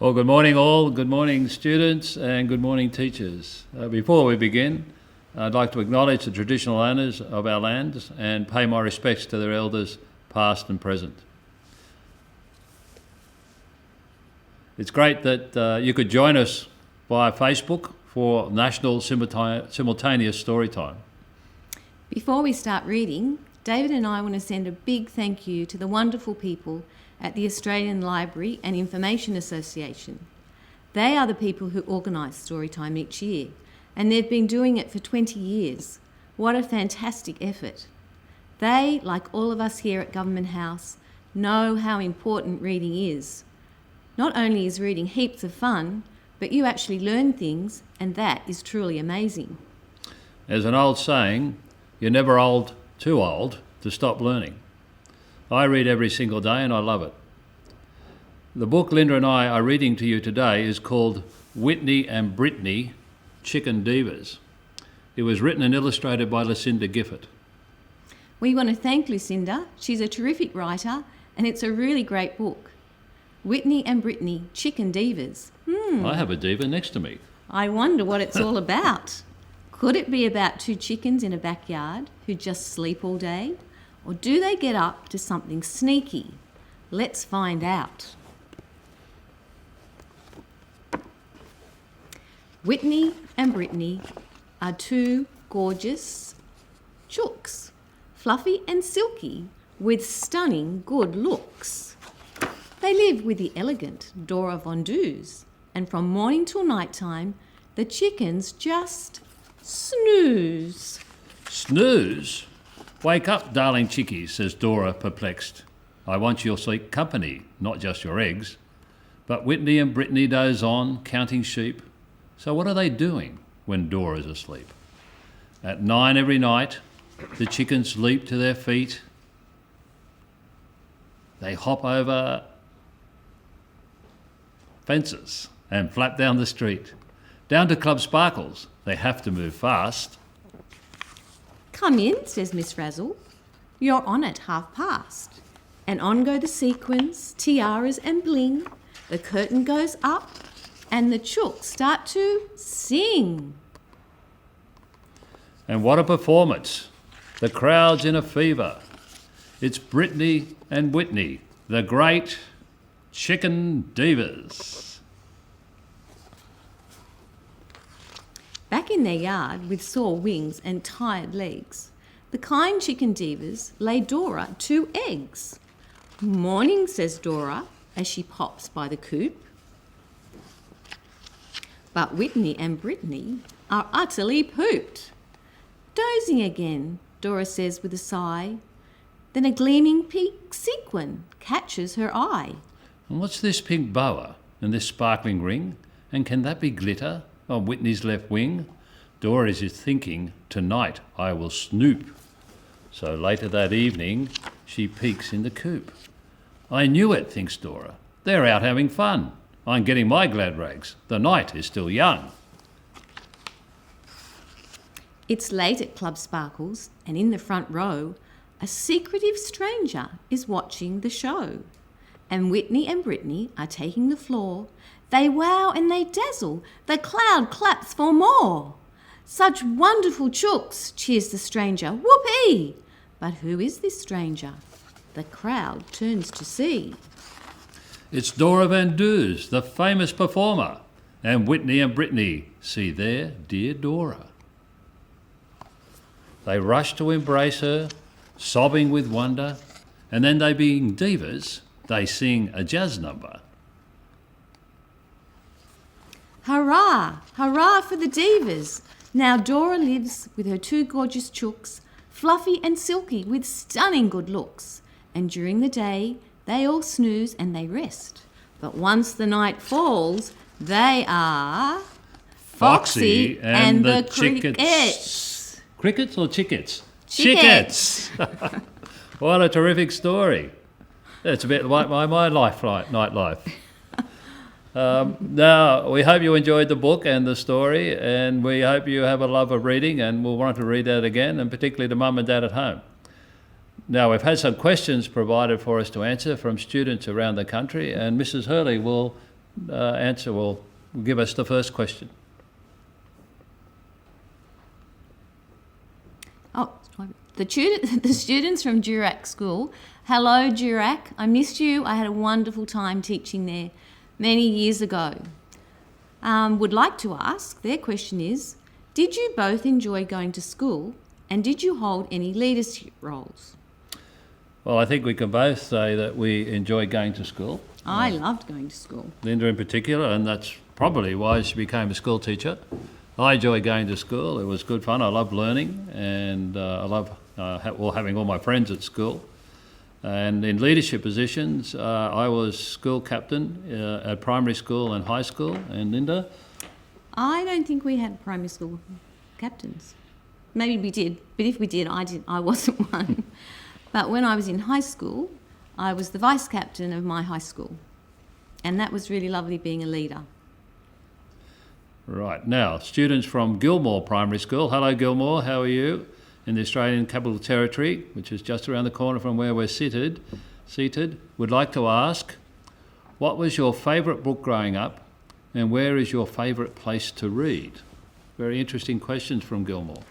Well, good morning all, good morning students and good morning teachers. Before we begin, I'd like to acknowledge the traditional owners of our lands and pay my respects to their elders past and present. It's great that you could join us via Facebook for National Simultaneous Storytime. Before we start reading, David and I want to send a big thank you to the wonderful people at the Australian Library and Information Association. They are the people who organise Storytime each year, and they've been doing it for 20 years. What a fantastic effort. They, like all of us here at Government House, know how important reading is. Not only is reading heaps of fun, but you actually learn things, and that is truly amazing. There's an old saying, you're never too old to stop learning. I read every single day and I love it. The book Linda and I are reading to you today is called Whitney and Britney, Chicken Divas. It was written and illustrated by Lucinda Gifford. We want to thank Lucinda. She's a terrific writer and it's a really great book. Whitney and Britney, Chicken Divas. I have a diva next to me. I wonder what it's all about. Could it be about two chickens in a backyard who just sleep all day? Or do they get up to something sneaky? Let's find out. Whitney and Britney are two gorgeous chooks, fluffy and silky, with stunning good looks. They live with the elegant Dora Von Doos, and from morning till night time, the chickens just snooze. Snooze? Wake up, darling chickies, says Dora, perplexed. I want your sweet company, not just your eggs. But Whitney and Britney doze on, counting sheep. So what are they doing when Dora's asleep? At 9 every night, the chickens leap to their feet. They hop over fences and flap down the street. Down to Club Sparkles. They have to move fast. Come in, says Miss Razzle. You're on at past. And on go the sequins, tiaras and bling. The curtain goes up and the chooks start to sing. And what a performance. The crowd's in a fever. It's Britney and Whitney, the great Chicken Divas. Back in their yard with sore wings and tired legs, the kind chicken divas lay Dora 2 eggs. Morning, says Dora, as she pops by the coop. But Whitney and Britney are utterly pooped. Dozing again, Dora says with a sigh. Then a gleaming pink sequin catches her eye. And what's this pink boa and this sparkling ring? And can that be glitter on Whitney's left wing? Dora is thinking, tonight I will snoop. So later that evening, she peeks in the coop. I knew it, thinks Dora. They're out having fun. I'm getting my glad rags. The night is still young. It's late at Club Sparkles, and in the front row, a secretive stranger is watching the show. And Whitney and Britney are taking the floor. They wow and they dazzle. The crowd claps for more. Such wonderful chooks, cheers the stranger. Whoopee! But who is this stranger? The crowd turns to see. It's Dora Van Doos, the famous performer. And Whitney and Britney see their dear Dora. They rush to embrace her, sobbing with wonder. And then they, being divas, they sing a jazz number. Hurrah! Hurrah for the divas! Now Dora lives with her 2 gorgeous chooks, fluffy and silky with stunning good looks. And during the day, they all snooze and they rest. But once the night falls, they are Foxy and the Crickets. Crickets or chickets? Chickets. What a terrific story. It's a bit like my nightlife. Now, we hope you enjoyed the book and the story, and we hope you have a love of reading and will want to read that again, and particularly to Mum and Dad at home. Now, we've had some questions provided for us to answer from students around the country, and Mrs Hurley will answer will give us the first question. Oh, the students from Durack School. Hello, Durack. I missed you. I had a wonderful time teaching there many years ago. Would like to ask, their question is, did you both enjoy going to school and did you hold any leadership roles? Well, I think we can both say that we enjoy going to school. I loved going to school. Linda in particular, and that's probably why she became a school teacher. I enjoy going to school. It was good fun. I love learning, and I love having all my friends at school. And in leadership positions, I was school captain at primary school and high school. And Linda? I don't think we had primary school captains. Maybe we did, but if we did, I wasn't one. But when I was in high school, I was the vice captain of my high school. And that was really lovely being a leader. Right. Now, students from Gilmore Primary School. Hello, Gilmore. How are you? In the Australian Capital Territory, which is just around the corner from where we're seated, would like to ask, what was your favourite book growing up and where is your favourite place to read? Very interesting questions from Gilmore.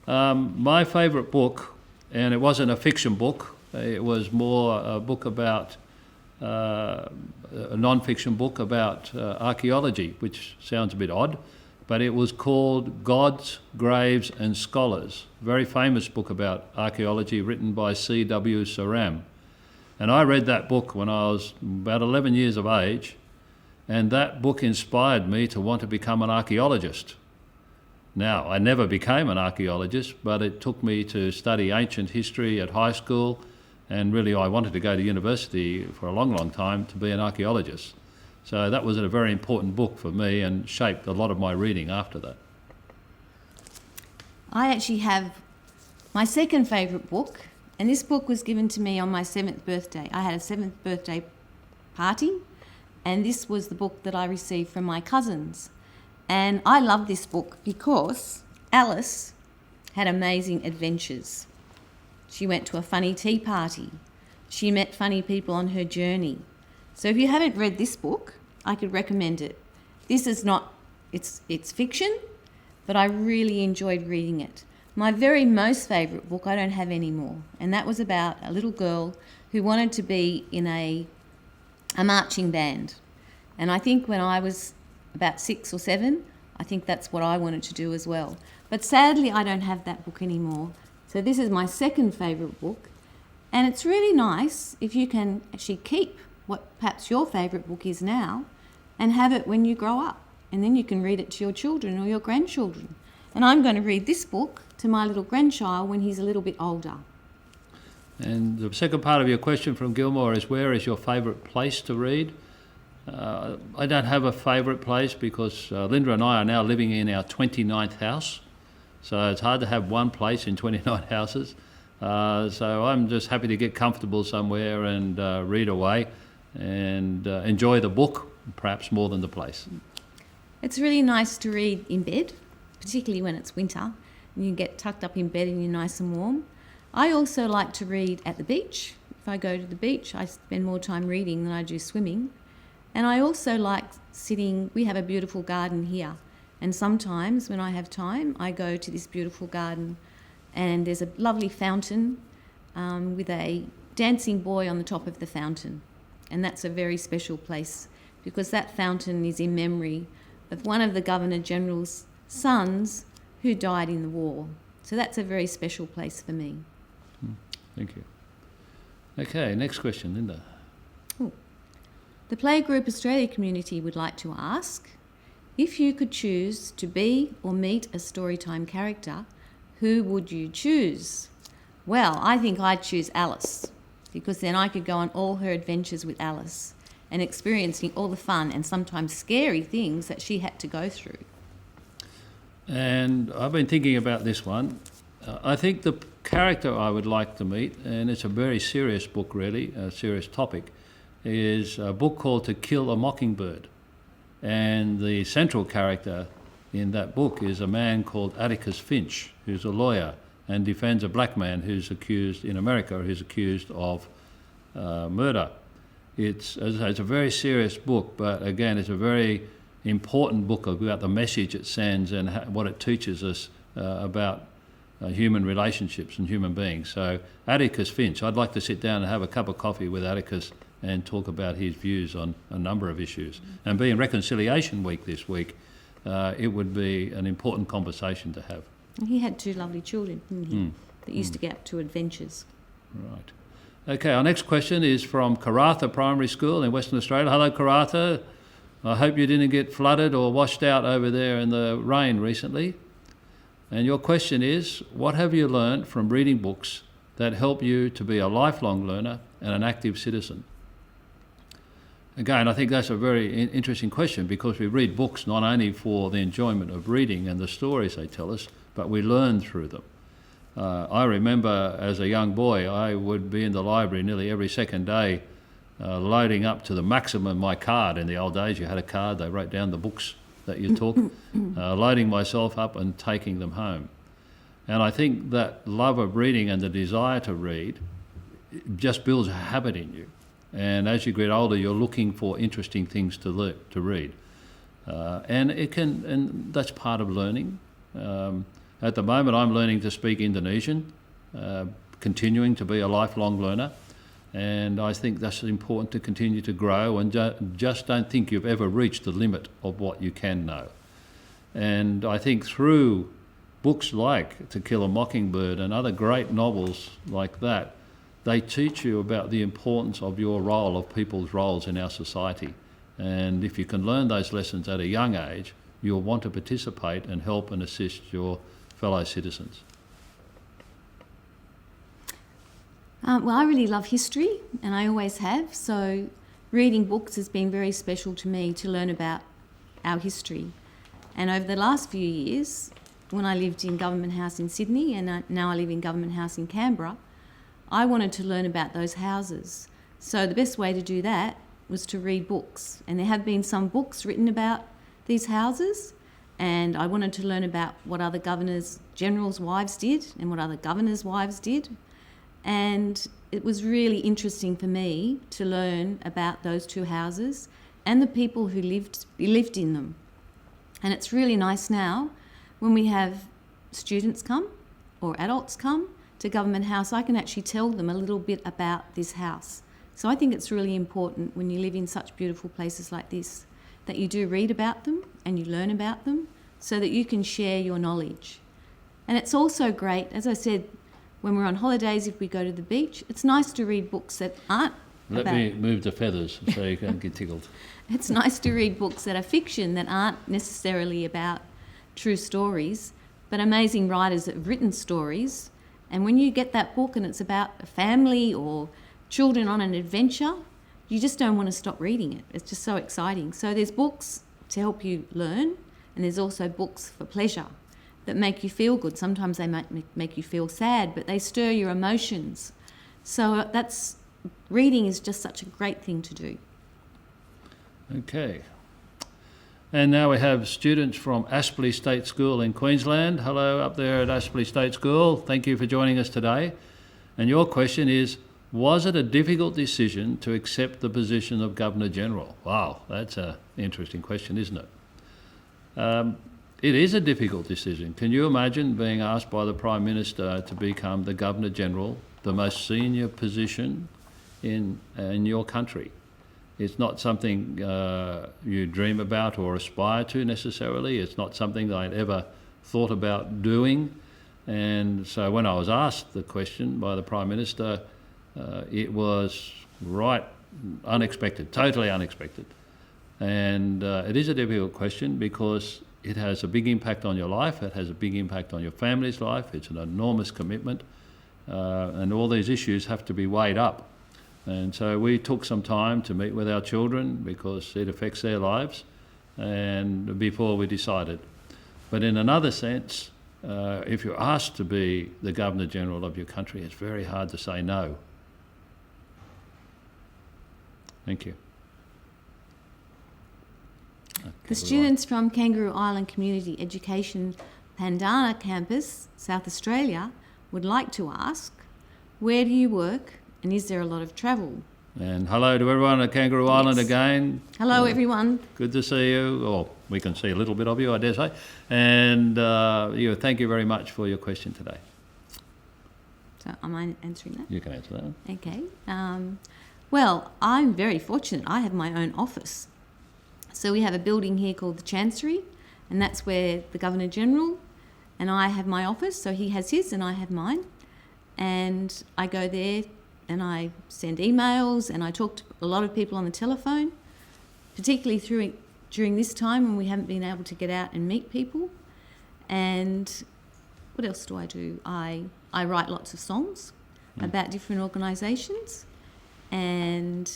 My favourite book, and it wasn't a fiction book, it was more a book about, a non-fiction book about archaeology, which sounds a bit odd, but it was called Gods, Graves and Scholars, a very famous book about archaeology written by C.W. Saram. And I read that book when I was about 11 years of age, and that book inspired me to want to become an archaeologist. Now, I never became an archaeologist, but it took me to study ancient history at high school, and really I wanted to go to university for a long, long time to be an archaeologist. So that was a very important book for me and shaped a lot of my reading after that. I actually have my second favourite book, and this book was given to me on my 7th birthday. I had a 7th birthday party, and this was the book that I received from my cousins. And I love this book because Alice had amazing adventures. She went to a funny tea party. She met funny people on her journey. So if you haven't read this book, I could recommend it. This is not, it's fiction, but I really enjoyed reading it. My very most favourite book I don't have anymore, and that was about a little girl who wanted to be in a marching band. And I think when I was about 6 or 7, I think that's what I wanted to do as well. But sadly, I don't have that book anymore. So this is my second favourite book. And it's really nice if you can actually keep what perhaps your favourite book is now and have it when you grow up. And then you can read it to your children or your grandchildren. And I'm going to read this book to my little grandchild when he's a little bit older. And the second part of your question from Gilmore is, where is your favourite place to read? I don't have a favourite place because Linda and I are now living in our 29th house. So it's hard to have one place in 29 houses. So I'm just happy to get comfortable somewhere and read away and enjoy the book, perhaps more than the place. It's really nice to read in bed, particularly when it's winter and you get tucked up in bed and you're nice and warm. I also like to read at the beach. If I go to the beach, I spend more time reading than I do swimming. And I also like sitting, we have a beautiful garden here. And sometimes when I have time, I go to this beautiful garden and there's a lovely fountain with a dancing boy on the top of the fountain. And that's a very special place because that fountain is in memory of one of the Governor-General's sons who died in the war. So that's a very special place for me. Thank you. Okay, next question, Linda. The Playgroup Australia community would like to ask, if you could choose to be or meet a Storytime character, who would you choose? Well, I think I'd choose Alice, because then I could go on all her adventures with Alice and experiencing all the fun and sometimes scary things that she had to go through. And I've been thinking about this one. I think the character I would like to meet, and it's a very serious book really, a serious topic, is a book called To Kill a Mockingbird. And the central character in that book is a man called Atticus Finch, who's a lawyer and defends a black man who's accused, in America, who's accused of murder. It's, as I say, it's a very serious book, but again, it's a very important book about the message it sends and what it teaches us about human relationships and human beings. So Atticus Finch, I'd like to sit down and have a cup of coffee with Atticus and talk about his views on a number of issues. And being Reconciliation Week this week, it would be an important conversation to have. He had 2 lovely children, didn't he, that used to get up to adventures. Right. Okay, our next question is from Karratha Primary School in Western Australia. Hello, Karratha. I hope you didn't get flooded or washed out over there in the rain recently. And your question is, what have you learned from reading books that help you to be a lifelong learner and an active citizen? Again, I think that's a very interesting question, because we read books not only for the enjoyment of reading and the stories they tell us, but we learn through them. I remember as a young boy, I would be in the library nearly every second day, loading up to the maximum my card. In the old days, you had a card, they wrote down the books that you took, loading myself up and taking them home. And I think that love of reading and the desire to read just builds a habit in you. And as you get older, you're looking for interesting things to read. And that's part of learning. At the moment, I'm learning to speak Indonesian, continuing to be a lifelong learner. And I think that's important to continue to grow, and just don't think you've ever reached the limit of what you can know. And I think through books like To Kill a Mockingbird and other great novels like that, they teach you about the importance of your role, of people's roles in our society. And if you can learn those lessons at a young age, you'll want to participate and help and assist your fellow citizens. Well, I really love history, and I always have, so reading books has been very special to me to learn about our history. And over the last few years, when I lived in Government House in Sydney and now I live in Government House in Canberra, I wanted to learn about those houses. So the best way to do that was to read books. And there have been some books written about these houses, and I wanted to learn about what other Governors-General's wives did and what other governors' wives did. And it was really interesting for me to learn about those 2 houses and the people who lived in them. And it's really nice now when we have students come or adults come to Government House, I can actually tell them a little bit about this house. So I think it's really important when you live in such beautiful places like this that you do read about them and you learn about them so that you can share your knowledge. And it's also great, as I said, when we're on holidays, if we go to the beach, it's nice to read books that aren't Let me move the feathers so you can't get tickled. It's nice to read books that are fiction, that aren't necessarily about true stories, but amazing writers that have written stories. And when you get that book and it's about a family or children on an adventure, you just don't want to stop reading it. It's just so exciting. So there's books to help you learn, and there's also books for pleasure that make you feel good. Sometimes they might make you feel sad, but they stir your emotions. So reading is just such a great thing to do. Okay. And now we have students from Aspley State School in Queensland. Hello up there at Aspley State School. Thank you for joining us today. And your question is, was it a difficult decision to accept the position of Governor-General? Wow, that's an interesting question, isn't it? It is a difficult decision. Can you imagine being asked by the Prime Minister to become the Governor-General, the most senior position in your country? It's not something you dream about or aspire to necessarily. It's not something that I'd ever thought about doing. And so when I was asked the question by the Prime Minister, it was unexpected, totally unexpected. And it is a difficult question because it has a big impact on your life, it has a big impact on your family's life, it's an enormous commitment, and all these issues have to be weighed up. And so we took some time to meet with our children because it affects their lives, and before we decided. But in another sense, if you're asked to be the Governor-General of your country, it's very hard to say no. Thank you. The students from Kangaroo Island Community Education Pandana campus, South Australia, would like to ask, where do you work and is there a lot of travel? And hello to everyone at Kangaroo Island again. Hello, everyone. Good to see you. Or we can see a little bit of you, I dare say. And thank you very much for your question today. So am I answering that? You can answer that one. Okay. Well, I'm very fortunate. I have my own office. So we have a building here called the Chancery, and that's where the Governor-General and I have my office. So he has his and I have mine. And I go there and I send emails and I talk to a lot of people on the telephone, particularly during this time when we haven't been able to get out and meet people. And what else do? I write lots of songs about different organisations, and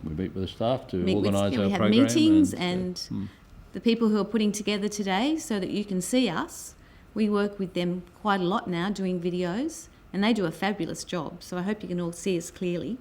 we meet with the staff to organise our program. We have meetings and the people who are putting together today so that you can see us. We work with them quite a lot now doing videos, and they do a fabulous job. So I hope you can all see us clearly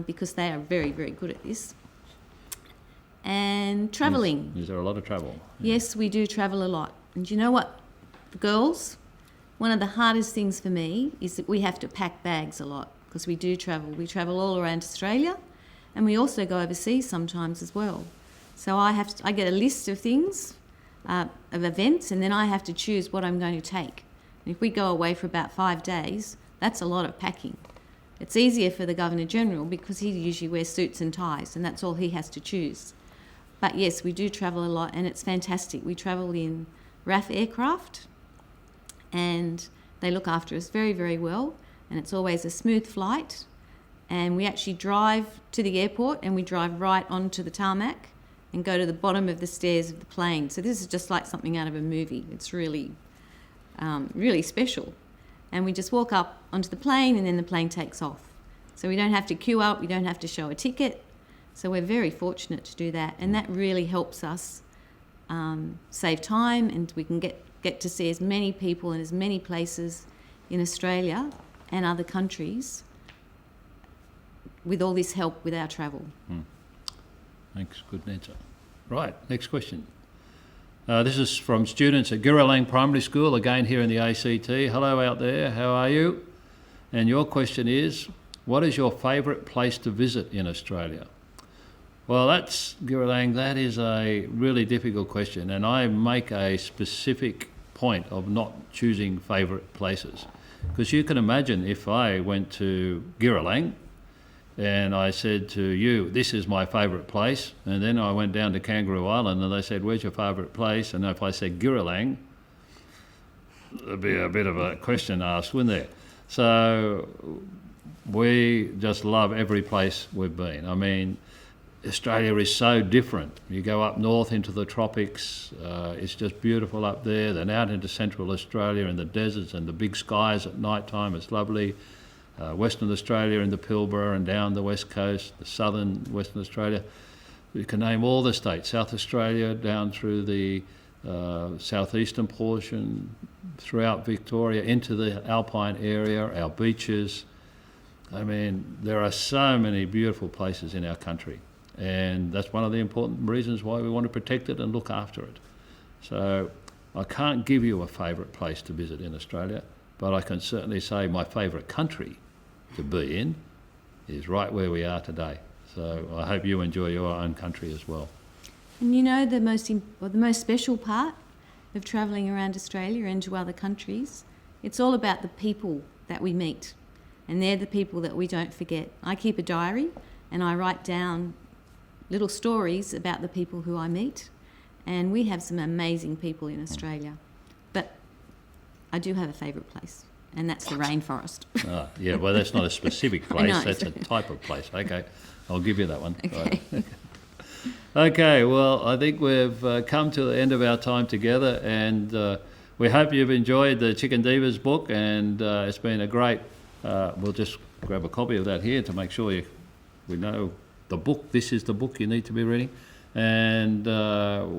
because they are very, very good at this. And travelling. Is there a lot of travel? Yes, we do travel a lot. And you know what, girls? One of the hardest things for me is that we have to pack bags a lot because we do travel. We travel all around Australia, and we also go overseas sometimes as well. So I get a list of things, of events, and then I have to choose what I'm going to take. And if we go away for about 5 days, that's a lot of packing. It's easier for the Governor-General because he usually wears suits and ties, and that's all he has to choose. But yes, we do travel a lot, and it's fantastic. We travel in RAF aircraft, and they look after us very, very well, and it's always a smooth flight. And we actually drive to the airport, and we drive right onto the tarmac and go to the bottom of the stairs of the plane. So this is just like something out of a movie. It's really, really special. And we just walk up onto the plane, and then the plane takes off. So we don't have to queue up, we don't have to show a ticket. So we're very fortunate to do that, and that really helps us save time, and we can get to see as many people in as many places in Australia and other countries with all this help with our travel. Thanks, good answer. Right, next question. This is from students at Girralang Primary School, again here in the ACT. Hello out there, how are you? And your question is, what is your favourite place to visit in Australia? Well, that's Girralang, that is a really difficult question, and I make a specific point of not choosing favourite places. Because you can imagine if I went to Girralang and I said to you, this is my favourite place, and then I went down to Kangaroo Island and they said, where's your favourite place? And if I said Girralang, there'd be a bit of a question asked, wouldn't there? So we just love every place we've been. I mean, Australia is so different. You go up north into the tropics, it's just beautiful up there, then out into central Australia in the deserts and the big skies at night time, it's lovely. Western Australia in the Pilbara and down the west coast, the southern Western Australia. You can name all the states, South Australia down through the southeastern portion, throughout Victoria, into the alpine area, our beaches. I mean, there are so many beautiful places in our country, and that's one of the important reasons why we want to protect it and look after it. So I can't give you a favourite place to visit in Australia, but I can certainly say my favourite country to be in is right where we are today. So I hope you enjoy your own country as well. And you know the most special part of travelling around Australia and to other countries, it's all about the people that we meet, and they're the people that we don't forget. I keep a diary and I write down little stories about the people who I meet, and we have some amazing people in Australia. But I do have a favourite place, and that's the rainforest. Yeah, well, that's not a specific place, know. That's a type of place. Okay, I'll give you that one. Okay. Right. Okay, well, I think we've come to the end of our time together, and we hope you've enjoyed the Chicken Divas book, and it's been a great, we'll just grab a copy of that here to make sure we know the book. This is the book you need to be reading. And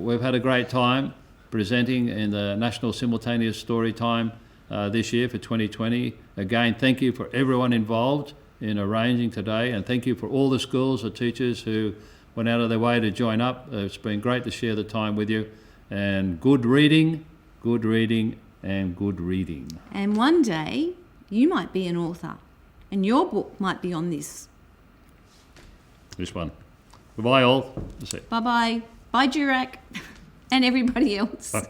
we've had a great time presenting in the National Simultaneous Storytime this year for 2020. Again, thank you for everyone involved in arranging today, and thank you for all the schools or teachers who went out of their way to join up. It's been great to share the time with you. And good reading, and good reading. And one day you might be an author, and your book might be on this This one. Goodbye, all. That's it. Bye-bye. Bye, Durack, and everybody else. Bye.